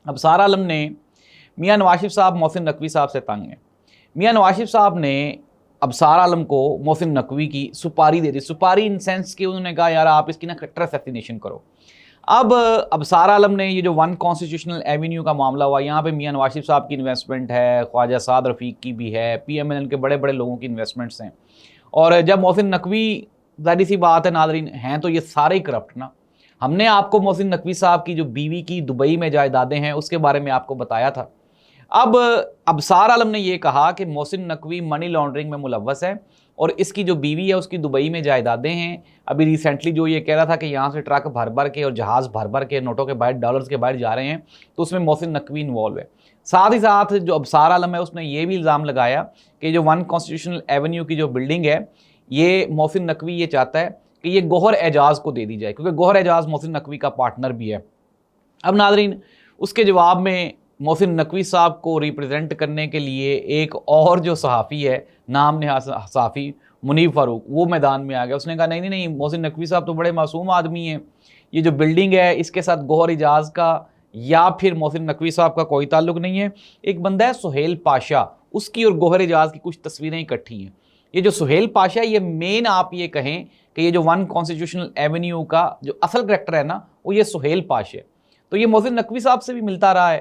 ابصار عالم نے میاں نواز شریف صاحب محسن نقوی صاحب سے تنگ ہیں. میاں نواز شریف صاحب نے ابصار عالم کو محسن نقوی کی سپاری دے دی. سپاری ان سینس کہ انہوں نے کہا یار آپ اس کی نا کریکٹر اسیسینیشن کرو. اب ابصار عالم نے یہ جو ون کانسٹیٹیوشنل ایونیو کا معاملہ ہوا، یہاں پہ میاں نواز شریف صاحب کی انویسٹمنٹ ہے، خواجہ سعد رفیق کی بھی ہے، پی ایم ایل کے بڑے بڑے لوگوں کی انویسٹمنٹس ہیں. اور جب محسن نقوی، ظاہر سی بات ہے ناظرین، ہیں تو یہ سارے ہی کرپٹ نا. ہم نے آپ کو محسن نقوی صاحب کی جو بیوی کی دبئی میں جائیدادیں ہیں اس کے بارے میں آپ کو بتایا تھا. اب ابصار عالم نے یہ کہا کہ محسن نقوی منی لانڈرنگ میں ملوث ہے اور اس کی جو بیوی ہے اس کی دبئی میں جائیدادیں ہیں. ابھی ریسنٹلی جو یہ کہہ رہا تھا کہ یہاں سے ٹرک بھر بھر کے اور جہاز بھر بھر کے نوٹوں کے باہر، ڈالرز کے باہر جا رہے ہیں، تو اس میں محسن نقوی انوالو ہے. ساتھ ہی ساتھ جو ابصار عالم ہے اس نے یہ بھی الزام لگایا کہ جو ون کانسٹیٹیوشنل ایونیو کی جو بلڈنگ ہے یہ محسن نقوی یہ چاہتا ہے کہ یہ گوہر اعجاز کو دے دی جائے، کیونکہ گوہر اعجاز محسن نقوی کا پارٹنر بھی ہے. اب ناظرین اس کے جواب میں محسن نقوی صاحب کو ریپرزینٹ کرنے کے لیے ایک اور جو صحافی ہے، نام نہاد صحافی منیب فاروق، وہ میدان میں آ گیا. اس نے کہا نہیں نہیں نہیں، محسن نقوی صاحب تو بڑے معصوم آدمی ہیں، یہ جو بلڈنگ ہے اس کے ساتھ گوہر اعجاز کا یا پھر محسن نقوی صاحب کا کوئی تعلق نہیں ہے. ایک بندہ ہے سہیل پاشا، اس کی اور گوہر اعجاز کی کچھ تصویریں اکٹھی ہیں. یہ جو سہیل پاشا ہے، یہ مین آپ یہ کہیں کہ یہ جو ون کانسٹیٹیوشنل ایونیو کا جو اصل کریکٹر ہے نا، وہ یہ سہیل پاشا ہے. تو یہ محسن نقوی صاحب سے بھی ملتا رہا ہے،